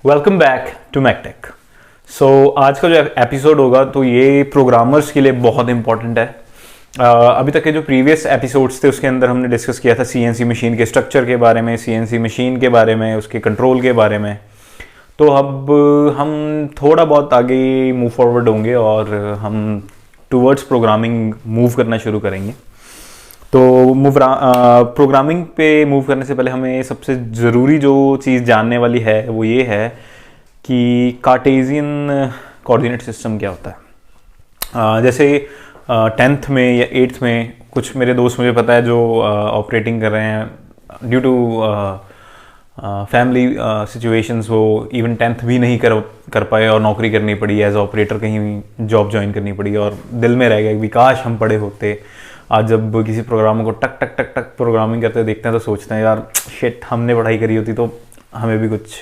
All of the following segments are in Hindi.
Welcome back to मैकटेक। आज का जो एपिसोड होगा तो ये प्रोग्रामर्स के लिए बहुत इंपॉर्टेंट है। अभी तक के जो प्रीवियस एपिसोड्स थे उसके अंदर हमने डिस्कस किया था सीएनसी मशीन के स्ट्रक्चर के बारे में, सीएनसी मशीन के बारे में, उसके कंट्रोल के बारे में। तो अब हम थोड़ा बहुत आगे मूव फॉरवर्ड होंगे और हम टूवर्ड्स प्रोग्रामिंग मूव करना शुरू करेंगे। तो प्रोग्रामिंग पे मूव करने से पहले हमें सबसे ज़रूरी जो चीज़ जानने वाली है वो ये है कि कार्टेशियन कोऑर्डिनेट सिस्टम क्या होता है। जैसे 10th में या 8th में कुछ मेरे दोस्त मुझे पता है जो ऑपरेटिंग कर रहे हैं ड्यू टू फैमिली सिचुएशंस, वो इवन 10th भी नहीं कर पाए और नौकरी करनी पड़ी, एज ऑपरेटर कहीं जॉब ज्वाइन करनी पड़ी और दिल में रह गया कि काश हम पढ़े होते। आज जब किसी प्रोग्राम को टक टक टक टक प्रोग्रामिंग करते देखते हैं तो सोचते हैं यार शिट, हमने पढ़ाई करी होती तो हमें भी कुछ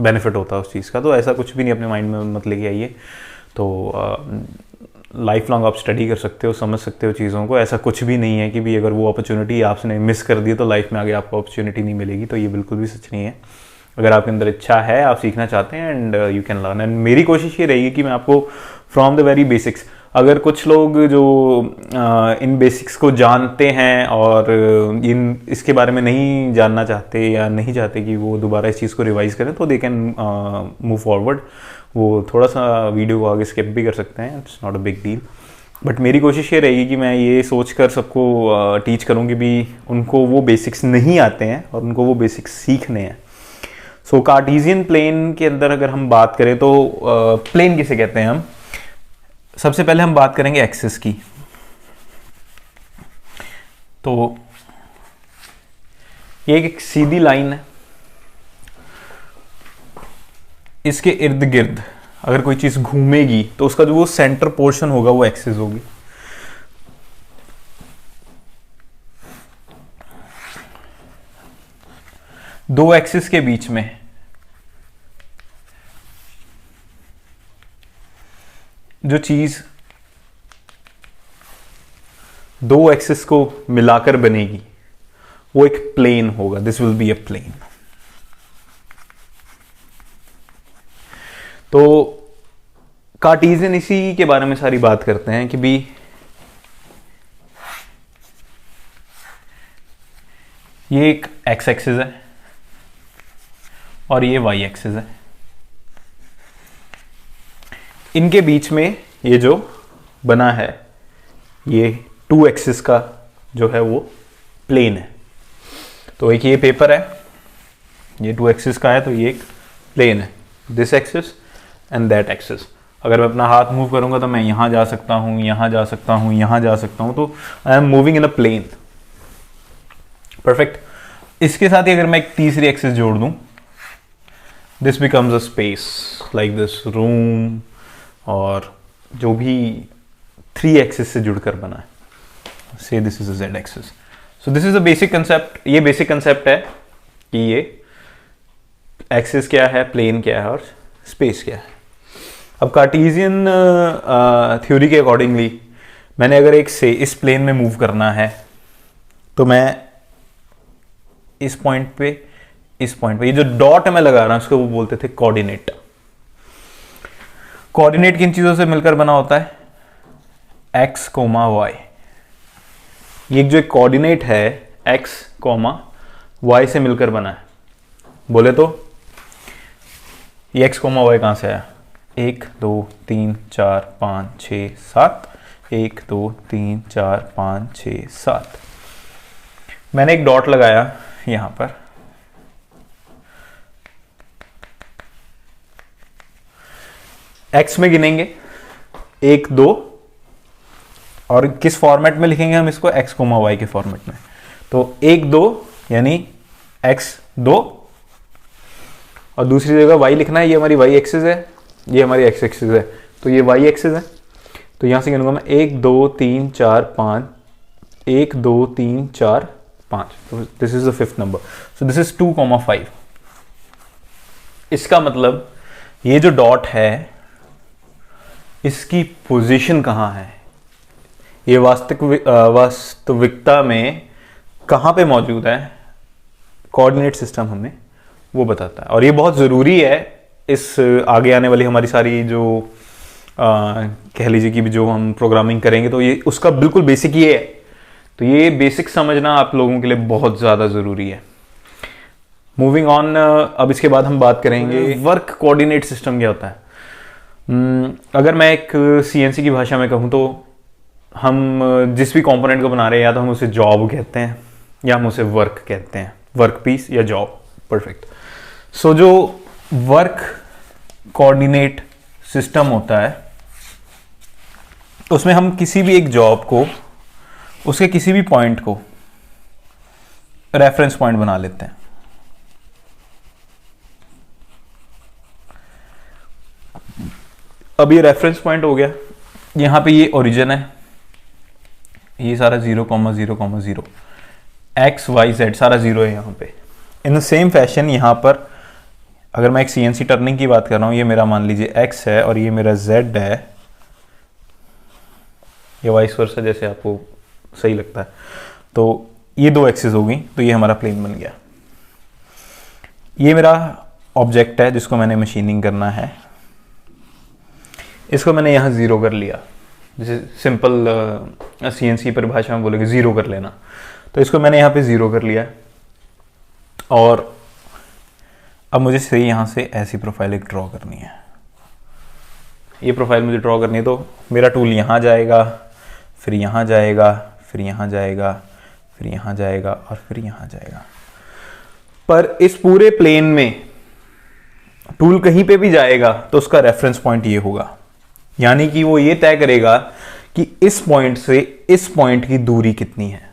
बेनिफिट होता उस चीज़ का। तो ऐसा कुछ भी नहीं अपने माइंड में मत लेके आइए। तो लाइफ लॉन्ग आप स्टडी कर सकते हो, समझ सकते हो चीज़ों को। ऐसा कुछ भी नहीं है कि भी अगर वो अपॉर्चुनिटी आपने मिस कर दी तो लाइफ में आगे आपको अपॉर्चुनिटी नहीं मिलेगी। तो ये बिल्कुल भी सच नहीं है। अगर आपके अंदर इच्छा है, आप सीखना चाहते हैं and you can learn. And मेरी कोशिश ये रहेगी कि मैं आपको फ्रॉम द वेरी बेसिक्स, अगर कुछ लोग जो इन बेसिक्स को जानते हैं और इसके बारे में नहीं जानना चाहते या नहीं चाहते कि वो दोबारा इस चीज़ को रिवाइज करें, तो दे कैन मूव फॉरवर्ड। वो थोड़ा सा वीडियो को आगे स्किप भी कर सकते हैं, it's not a big deal. But मेरी कोशिश ये रहेगी कि मैं ये सोच कर सबको टीच करूँ कि भी उनको वो बेसिक्स नहीं आते हैं और उनको वो बेसिक्स सीखने हैं। सो कार्टेशियन प्लेन के अंदर अगर हम बात करें तो प्लेन किसे कहते हैं हम, सबसे पहले हम बात करेंगे एक्सिस की। तो ये एक सीधी लाइन है, इसके इर्द गिर्द अगर कोई चीज घूमेगी तो उसका जो वो सेंटर पोर्शन होगा वो एक्सिस होगी। दो एक्सिस के बीच में जो चीज दो एक्सिस को मिलाकर बनेगी वो एक प्लेन होगा। This will be a plane. तो कार्टेशियन इसी के बारे में सारी बात करते हैं कि भी ये एक एक्स एक्सिस है और ये वाई एक्सिस है। इनके बीच में ये जो बना है ये टू एक्सिस का जो है वो प्लेन है। तो एक ये पेपर है, ये टू एक्सिस का है, तो ये एक प्लेन है, this axis and that axis. अगर मैं अपना हाथ मूव करूंगा तो मैं यहां जा सकता हूं, यहां जा सकता हूं, यहां जा सकता हूं। तो I am moving in a plane. Perfect. इसके साथ ही अगर मैं एक तीसरी एक्सिस जोड़ दूं, this becomes a space like this, room, और जो भी 3 एक्सिस से जुड़कर बना है। से this is a Z axis. So this is a basic concept. ये बेसिक कंसेप्ट है कि ये एक्सिस क्या है, प्लेन क्या है और स्पेस क्या है। अब कार्टेशियन थ्योरी के अकॉर्डिंगली मैंने अगर एक से इस प्लेन में मूव करना है तो मैं इस पॉइंट पे, इस पॉइंट पे, ये जो डॉट मैं लगा रहा हूं उसको वो बोलते थे कोऑर्डिनेट। कोऑर्डिनेट किन चीजों से मिलकर बना होता है, एक्स कोमा वाई। ये जो एक कोऑर्डिनेट है एक्स कोमा वाई से मिलकर बना है। बोले तो ये एक्स कोमा वाई कहां से आया, 1 2 3 4 5 6 7, 1 2 3 4 5 6 7। मैंने एक डॉट लगाया यहां पर, एक्स में गिनेंगे 1 2, और किस फॉर्मेट में लिखेंगे हम इसको, एक्स कोमा वाई के फॉर्मेट में। तो 1 2 यानी एक्स 2, और दूसरी जगह वाई लिखना है। ये हमारी वाई एक्सिस है, ये हमारी एक्स एक्सिस है, तो ये वाई एक्सिस है। तो यहां से गिनूंगा मैं 1 2 3 4 5, 1 2 3 4 5। तो this is the 5th number. So this is 2,5। इसका मतलब ये जो डॉट है इसकी पोजीशन कहां है, ये वास्तविकता में कहां पे मौजूद है, कोऑर्डिनेट सिस्टम हमें वो बताता है। और ये बहुत ज़रूरी है इस आगे आने वाली हमारी सारी जो कह लीजिए कि जो हम प्रोग्रामिंग करेंगे तो ये उसका बिल्कुल बेसिक ये है। तो ये बेसिक समझना आप लोगों के लिए बहुत ज़्यादा ज़रूरी है। मूविंग ऑन, अब इसके बाद हम बात करेंगे वर्क कोऑर्डिनेट सिस्टम क्या होता है। अगर मैं एक सीएनसी की भाषा में कहूँ तो हम जिस भी कंपोनेंट को बना रहे हैं या तो हम उसे जॉब कहते हैं या हम उसे वर्क कहते हैं, वर्क पीस या जॉब। परफेक्ट। सो जो वर्क कोऑर्डिनेट सिस्टम होता है उसमें हम किसी भी एक जॉब को उसके किसी भी पॉइंट को रेफरेंस पॉइंट बना लेते हैं। अब ये रेफरेंस पॉइंट हो गया, यहां पे ये ओरिजिन है, ये सारा 0,0,0 एक्स वाई जेड सारा 0 है यहां पे। इन द सेम फैशन यहां पर अगर मैं एक सीएनसी टर्निंग की बात कर रहा हूं, ये मेरा मान लीजिए एक्स है और ये मेरा जेड है, ये वाइस वर्सा जैसे आपको सही लगता है। तो ये दो एक्सिस हो गई, तो ये हमारा प्लेन बन गया। ये मेरा ऑब्जेक्ट है जिसको मैंने मशीनिंग करना है, इसको मैंने यहाँ 0 कर लिया, जैसे सिंपल सीएनसी परिभाषा में बोलेंगे 0 कर लेना। तो इसको मैंने यहाँ पे 0 कर लिया और अब मुझे सही यहाँ से ऐसी प्रोफाइल एक ड्रॉ करनी है। ये प्रोफाइल मुझे ड्रॉ करनी है तो मेरा टूल यहाँ जाएगा, फिर यहाँ जाएगा, फिर यहाँ जाएगा, फिर यहाँ जाएगा और फिर यहाँ जाएगा। पर इस पूरे प्लेन में टूल कहीं पे भी जाएगा तो उसका रेफरेंस पॉइंट ये होगा, यानी कि वो ये तय करेगा कि इस पॉइंट से इस पॉइंट की दूरी कितनी है।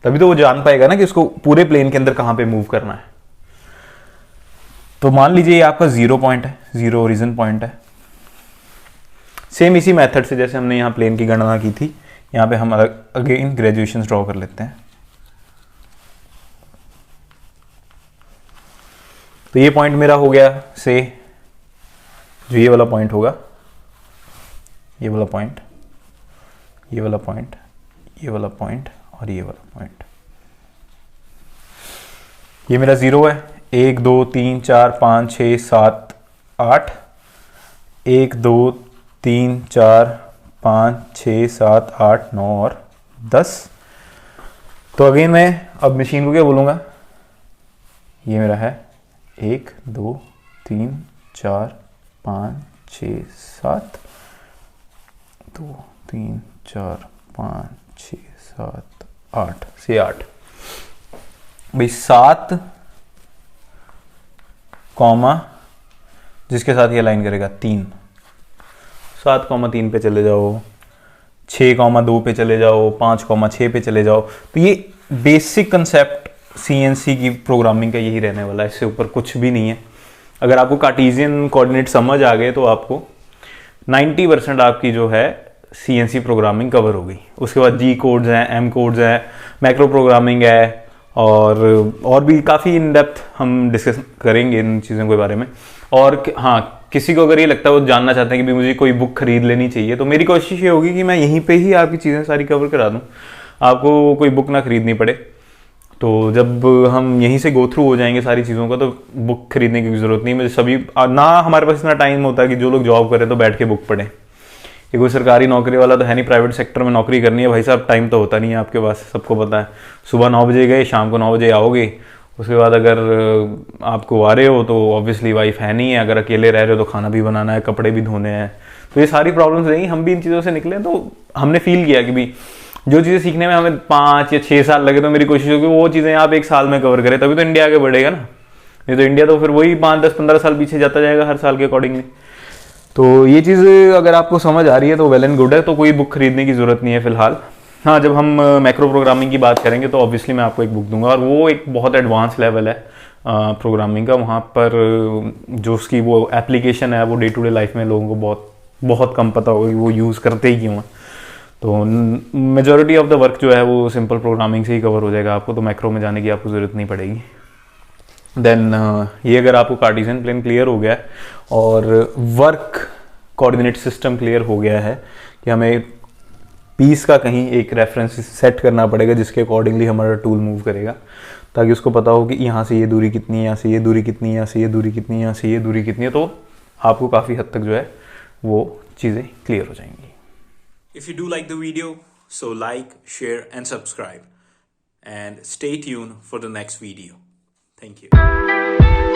तभी तो वो जान पाएगा ना कि उसको पूरे प्लेन के अंदर कहां पे मूव करना है। तो मान लीजिए ये आपका 0 पॉइंट है, 0 ओरिजिन पॉइंट है। सेम इसी मेथड से जैसे हमने यहां प्लेन की गणना की थी, यहां पे हम अगेन ग्रेजुएशन ड्रॉ कर लेते हैं। तो ये पॉइंट मेरा हो गया से जो ये वाला पॉइंट होगा, ये वाला पॉइंट, ये वाला पॉइंट, ये वाला पॉइंट और ये वाला पॉइंट। ये मेरा 0 है, 1 2 3 4 5 6 7 8, 1 2 3 4 5 6 7 8 9 और 10। तो अगेन मैं अब मशीन को क्या बोलूँगा, ये मेरा है 1 2 3 4 5 6 7, 2 3 4 5 6 7 8 से 8 भाई 7 कॉमा जिसके साथ ये लाइन करेगा 3, 7,3 पे चले जाओ, 6,2 पे चले जाओ, 5,6 पे चले जाओ। तो ये बेसिक कंसेप्ट सीएनसी की प्रोग्रामिंग का यही रहने वाला है, इससे ऊपर कुछ भी नहीं है। अगर आपको कार्टेशियन कोऑर्डिनेट समझ आ गए तो आपको 90% आपकी जो है सीएनसी प्रोग्रामिंग कवर हो गई। उसके बाद जी कोड्स हैं, एम कोड्स हैं, मैक्रो प्रोग्रामिंग है और भी काफ़ी इन डेप्थ हम डिस्कस करेंगे इन चीज़ों के बारे में। और हाँ, किसी को अगर ये लगता है वो जानना चाहते हैं कि भी मुझे कोई बुक खरीद लेनी चाहिए, तो मेरी कोशिश ये होगी कि मैं यहीं पे ही आपकी चीज़ें सारी कवर करा दूँ, आपको कोई बुक ना खरीदनी पड़े। तो जब हम यहीं से गो थ्रू हो जाएंगे सारी चीज़ों का, तो बुक खरीदने की ज़रूरत नहीं। मुझे सभी ना हमारे पास इतना टाइम होता है कि जो लोग जॉब करें तो बैठ के बुक पढ़ें। ये कोई सरकारी नौकरी वाला तो है नहीं, प्राइवेट सेक्टर में नौकरी करनी है भाई साहब, टाइम तो होता नहीं है आपके पास, सबको पता है। सुबह 9 बजे गए, शाम को 9 बजे आओगे। उसके बाद अगर आपको आ रहे हो तो ऑब्वियसली वाइफ है नहीं है, अगर अकेले रह रहे हो तो खाना भी बनाना है, कपड़े भी धोने हैं। तो ये सारी प्रॉब्लम्स रहेंगी। हम भी इन चीज़ों से निकले तो हमने फील किया कि भी जो चीज़ें सीखने में हमें 5 या 6 साल लगे, तो मेरी कोशिश होगी वो चीज़ें आप 1 साल में कवर करें, तभी तो इंडिया आगे बढ़ेगा ना। नहीं तो इंडिया तो फिर वही 5 10 15 साल पीछे जाता जाएगा हर साल के अकॉर्डिंगली। तो ये चीज़ अगर आपको समझ आ रही है तो वेल एंड गुड है, तो कोई बुक खरीदने की ज़रूरत नहीं है फिलहाल। हाँ, जब हम मैक्रो प्रोग्रामिंग की बात करेंगे तो ऑब्वियसली मैं आपको एक बुक दूंगा, और वो एक बहुत एडवांस लेवल है प्रोग्रामिंग का। वहाँ पर जो उसकी वो एप्लीकेशन है वो डे टू डे लाइफ में लोगों को बहुत कम पता होगी, वो यूज़ करते ही क्यों है। तो मेजॉरिटी ऑफ द वर्क जो है वो सिंपल प्रोग्रामिंग से ही कवर हो जाएगा आपको, तो मैक्रो में जाने की आपको ज़रूरत नहीं पड़ेगी। देन ये अगर आपको कार्टेशियन प्लेन क्लियर हो गया है और वर्क कोऑर्डिनेट सिस्टम क्लियर हो गया है कि हमें पीस का कहीं एक रेफरेंस सेट करना पड़ेगा जिसके अकॉर्डिंगली हमारा टूल मूव करेगा, ताकि उसको पता हो कि यहाँ से ये दूरी कितनी है, यहाँ से ये दूरी कितनी है, यहाँ से ये दूरी कितनी है, यहाँ से ये दूरी कितनी है, तो आपको काफ़ी हद तक जो है वो चीज़ें क्लियर हो जाएंगी। If you do like the video, so like, share and subscribe and stay tuned for the next video. Thank you.